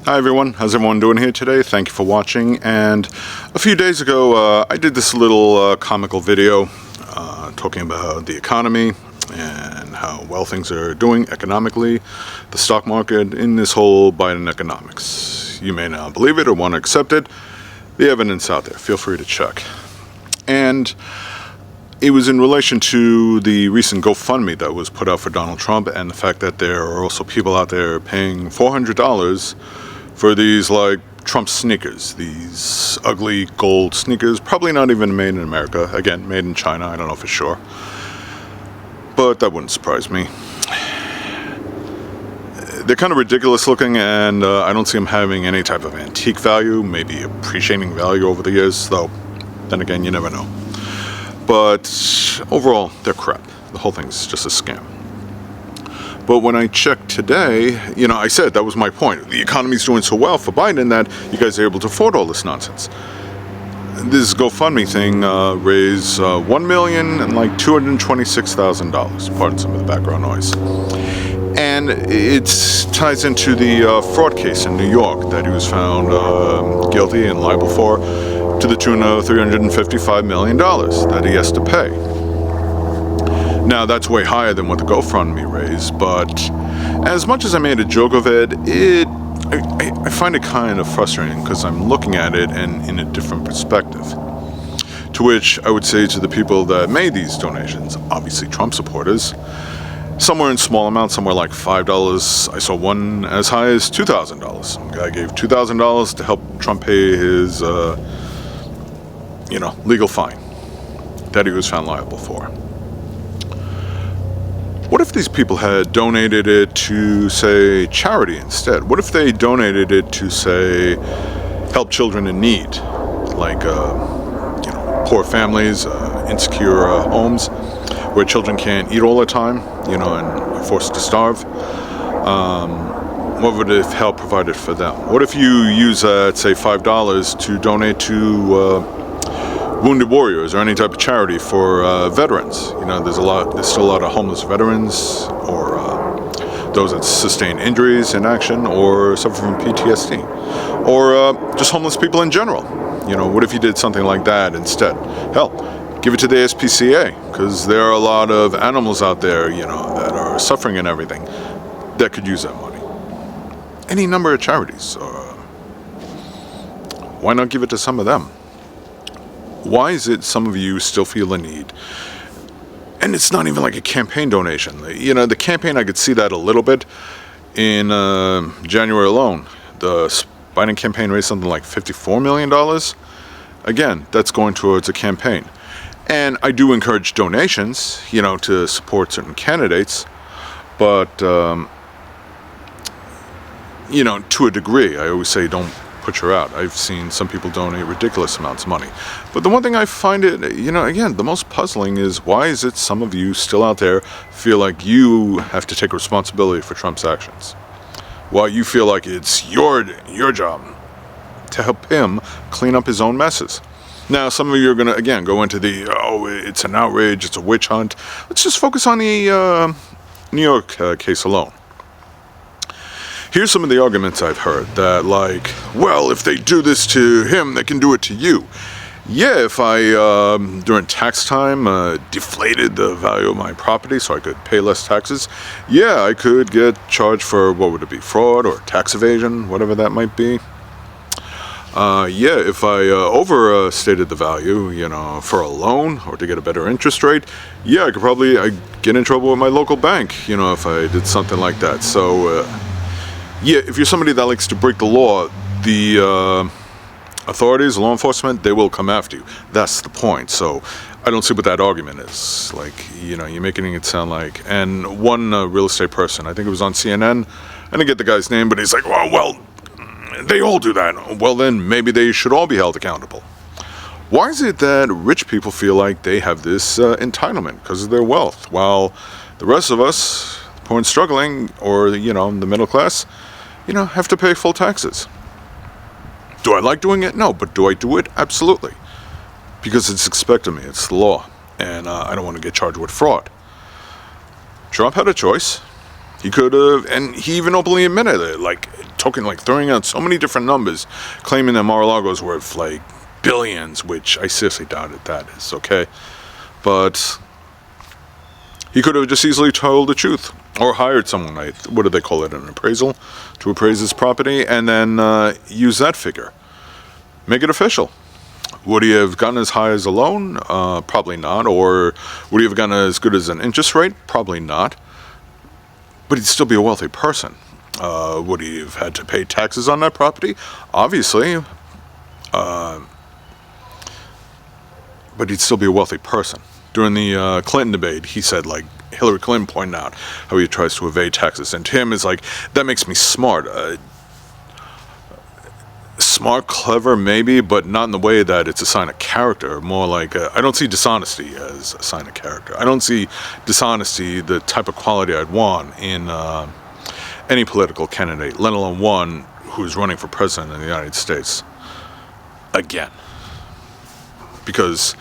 Hi everyone, how's everyone doing here today? Thank you for watching. And a few days ago I did this little comical video talking about the economy and how well things are doing economically, the stock market, in this whole Biden economics. You may not believe it or want to accept it. The evidence out there, feel free to check. And it was in relation to the recent GoFundMe that was put out for Donald Trump and the fact that there are also people out there paying $400 for these like Trump sneakers, these ugly gold sneakers, probably not even made in America, again, made in China, I don't know for sure, but that wouldn't surprise me. They're kind of ridiculous looking, and I don't see them having any type of antique value, maybe appreciating value over the years, though then again, you never know. But overall, they're crap. The whole thing's just a scam. But when I checked today, I said that was my point. The economy's doing so well for Biden that you guys are able to afford all this nonsense. This GoFundMe thing raised $1,226,000. Pardon some of the background noise. And it ties into the fraud case in New York that he was found guilty and liable for, to the tune of $355 million that he has to pay. Now, that's way higher than what the GoFundMe raised, but as much as I made a joke of it, I find it kind of frustrating because I'm looking at it and in a different perspective. To which I would say to the people that made these donations, obviously Trump supporters, somewhere in small amounts, somewhere like $5. I saw one as high as $2,000. Some guy gave $2,000 to help Trump pay his, legal fine that he was found liable for. What if these people had donated it to, say, charity instead? What if they donated it to, say, help children in need, like, poor families, insecure homes, where children can't eat all the time, and are forced to starve? What would it help provided for them? What if you use, say, $5 to donate to Wounded Warriors or any type of charity for veterans? There's still a lot of homeless veterans or those that sustain injuries in action or suffer from PTSD, or just homeless people in general. What if you did something like that instead? Hell, give it to the ASPCA, because there are a lot of animals out there, that are suffering and everything, that could use that money. Any number of charities. Why not give it to some of them? Why is it some of you still feel the need? And it's not even like a campaign donation. The campaign, I could see that a little bit. In January alone, the Biden campaign raised something like $54 million. Again, that's going towards a campaign. And I do encourage donations, to support certain candidates. But, to a degree, I always say don't put her out. I've seen some people donate ridiculous amounts of money. But the one thing I find it, again, the most puzzling is, why is it some of you still out there feel like you have to take responsibility for Trump's actions? While you feel like it's your job to help him clean up his own messes. Now, some of you are going to, again, go into the, it's an outrage, it's a witch hunt. Let's just focus on the New York case alone. Here's some of the arguments I've heard that, like, well, if they do this to him, they can do it to you. Yeah, if I, during tax time, deflated the value of my property so I could pay less taxes, yeah, I could get charged for, what would it be, fraud or tax evasion, whatever that might be. Yeah, if I overstated the value, for a loan or to get a better interest rate, yeah, I'd get in trouble with my local bank, if I did something like that. So, yeah, if you're somebody that likes to break the law, the authorities, law enforcement, they will come after you. That's the point. So I don't see what that argument is. Like, you're making it sound like... And one real estate person, I think it was on CNN, I didn't get the guy's name, but he's like, well, they all do that. Well, then maybe they should all be held accountable. Why is it that rich people feel like they have this entitlement because of their wealth, while the rest of us, poor and struggling, or, the middle class, have to pay full taxes? Do I like doing it? No. But do I do it? Absolutely. Because it's expected of me. It's the law. And I don't want to get charged with fraud. Trump had a choice. He could have, and he even openly admitted it, like throwing out so many different numbers, claiming that Mar-a-Lago's worth like billions, which I seriously doubt that is, okay? But he could have just easily told the truth, or hired someone, what do they call it, an appraisal, to appraise his property, and then use that figure. Make it official. Would he have gotten as high as a loan? Probably not. Or would he have gotten as good as an interest rate? Probably not. But he'd still be a wealthy person. Would he have had to pay taxes on that property? Obviously. But he'd still be a wealthy person. During the Clinton debate, he said, like, Hillary Clinton pointed out how he tries to evade taxes. And to him, it's like, that makes me smart. Smart, clever, maybe, but not in the way that it's a sign of character. More like, I don't see dishonesty as a sign of character. I don't see dishonesty the type of quality I'd want in any political candidate, let alone one who's running for president in the United States. Again. Because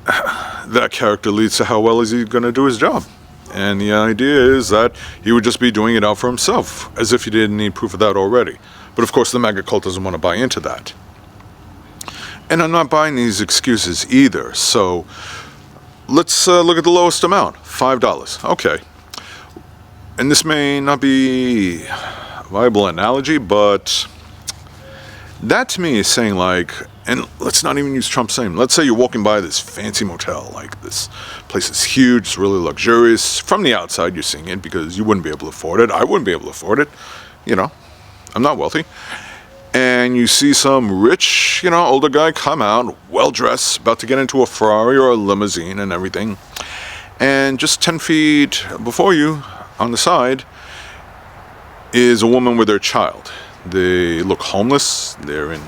that character leads to how well is he going to do his job. And the idea is that he would just be doing it out for himself, as if he didn't need proof of that already. But of course the MAGA cult doesn't want to buy into that. And I'm not buying these excuses either. So let's look at the lowest amount, $5. Okay. And this may not be a viable analogy, but that to me is saying like, and let's not even use Trump's name. Let's say you're walking by this fancy motel, like this place is huge, it's really luxurious. From the outside you're seeing it because you wouldn't be able to afford it. I wouldn't be able to afford it. You know, I'm not wealthy. And you see some rich, older guy come out, well-dressed, about to get into a Ferrari or a limousine and everything. And just 10 feet before you, on the side, is a woman with their child. They look homeless. They're in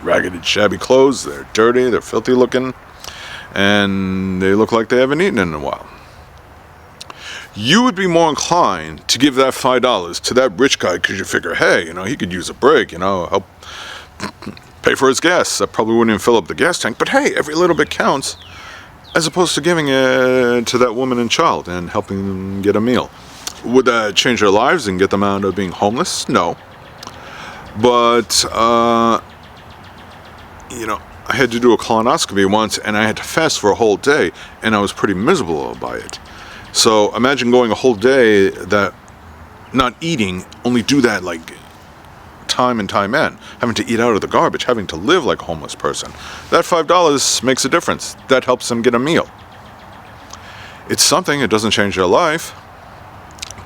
ragged, shabby clothes. They're dirty. They're filthy looking. And they look like they haven't eaten in a while. You would be more inclined to give that $5 to that rich guy because you figure, hey, he could use a break, help pay for his gas. That probably wouldn't even fill up the gas tank. But hey, every little bit counts, as opposed to giving it to that woman and child and helping them get a meal. Would that change their lives and get them out of being homeless? No. But, I had to do a colonoscopy once, and I had to fast for a whole day, and I was pretty miserable by it. So imagine going a whole day that not eating, only do that like time and time in, having to eat out of the garbage, having to live like a homeless person. That $5 makes a difference. That helps them get a meal. It's something, it doesn't change their life,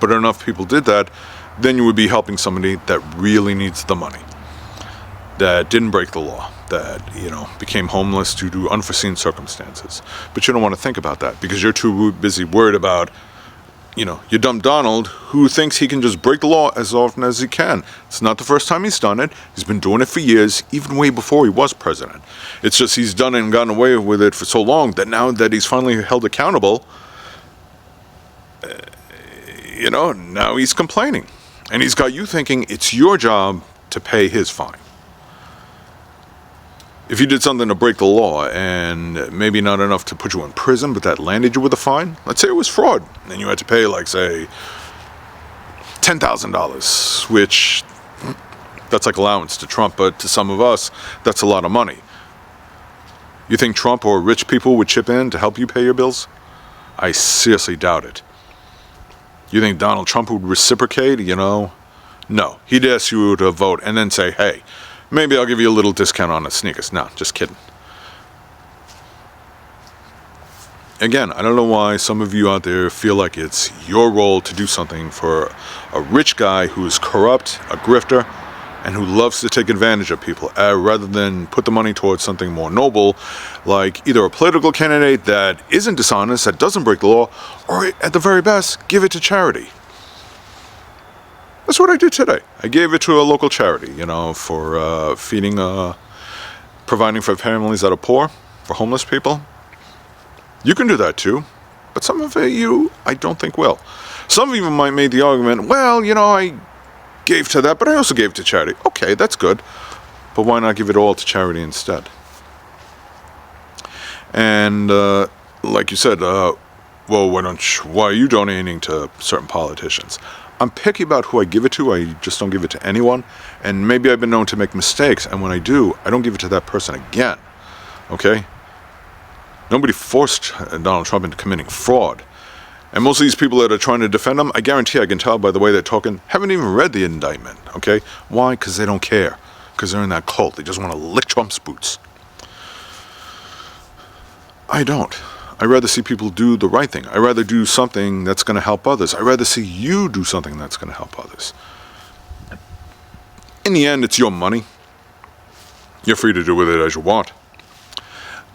but enough people did that, then you would be helping somebody that really needs the money, that didn't break the law, that, became homeless due to unforeseen circumstances. But you don't want to think about that because you're too busy worried about, your dumb Donald who thinks he can just break the law as often as he can. It's not the first time he's done it. He's been doing it for years, even way before he was president. It's just he's done it and gotten away with it for so long that now that he's finally held accountable, now he's complaining. And he's got you thinking it's your job to pay his fine. If you did something to break the law and maybe not enough to put you in prison, but that landed you with a fine, let's say it was fraud, and you had to pay say $10,000, which that's like allowance to Trump, but to some of us, that's a lot of money. You think Trump or rich people would chip in to help you pay your bills? I seriously doubt it. You think Donald Trump would reciprocate? No. He'd ask you to vote and then say, hey, maybe I'll give you a little discount on the sneakers. No, just kidding. Again, I don't know why some of you out there feel like it's your role to do something for a rich guy who is corrupt, a grifter, and who loves to take advantage of people, rather than put the money towards something more noble, like either a political candidate that isn't dishonest, that doesn't break the law, or at the very best, give it to charity. That's what I did today. I gave it to a local charity, for feeding, providing for families that are poor, for homeless people. You can do that too, but some of you, I don't think will. Some of you might make the argument, well, I gave to that, but I also gave to charity. Okay, that's good, but why not give it all to charity instead? And like you said, well, why are you donating to certain politicians? I'm picky about who I give it to. I just don't give it to anyone. And maybe I've been known to make mistakes, and when I do, I don't give it to that person again. Okay? Nobody forced Donald Trump into committing fraud. And most of these people that are trying to defend him, I guarantee I can tell by the way they're talking, haven't even read the indictment. Okay? Why? Because they don't care. Because they're in that cult. They just want to lick Trump's boots. I don't. I'd rather see people do the right thing. I'd rather do something that's going to help others. I'd rather see you do something that's going to help others. In the end, it's your money. You're free to do with it as you want.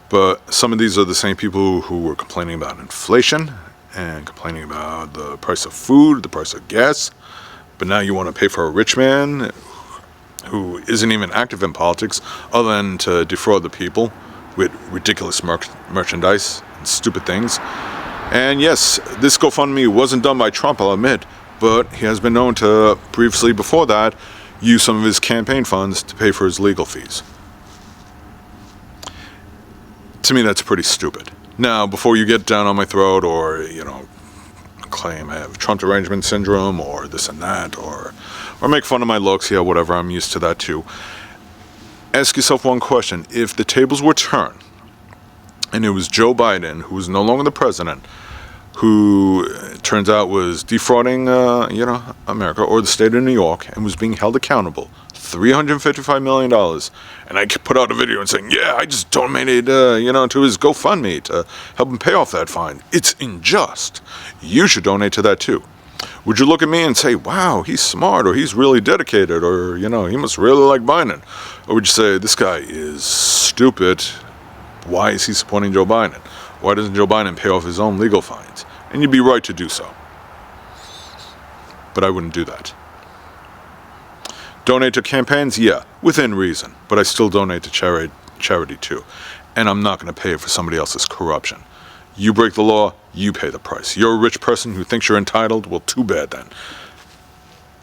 But some of these are the same people who were complaining about inflation and complaining about the price of food, the price of gas. But now you want to pay for a rich man who isn't even active in politics other than to defraud the people with ridiculous merchandise and stupid things. And yes, this GoFundMe wasn't done by Trump, I'll admit, but he has been known to previously before that use some of his campaign funds to pay for his legal fees. To me, that's pretty stupid. Now, before you get down on my throat or, claim I have Trump derangement syndrome or this and that or make fun of my looks, yeah, whatever, I'm used to that too. Ask yourself one question. If the tables were turned and it was Joe Biden, who is no longer the president, who it turns out was defrauding, America or the state of New York and was being held accountable, $355 million, and I put out a video and saying, yeah, I just donated, to his GoFundMe to help him pay off that fine. It's unjust. You should donate to that too. Would you look at me and say, wow, he's smart, or he's really dedicated, or, he must really like Biden? Or would you say, this guy is stupid, why is he supporting Joe Biden? Why doesn't Joe Biden pay off his own legal fines? And you'd be right to do so. But I wouldn't do that. Donate to campaigns? Yeah, within reason. But I still donate to charity too. And I'm not going to pay for somebody else's corruption. You break the law, you pay the price. You're a rich person who thinks you're entitled? Well, too bad then.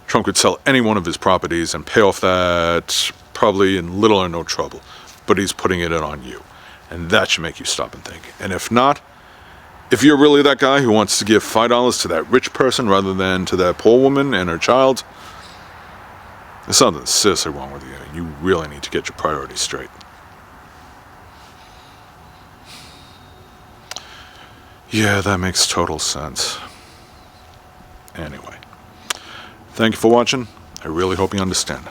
Trump could sell any one of his properties and pay off that probably in little or no trouble. But he's putting it in on you. And that should make you stop and think. And if not, if you're really that guy who wants to give $5 to that rich person rather than to that poor woman and her child, there's something seriously wrong with you. You really need to get your priorities straight. Yeah, that makes total sense. Anyway, thank you for watching. I really hope you understand.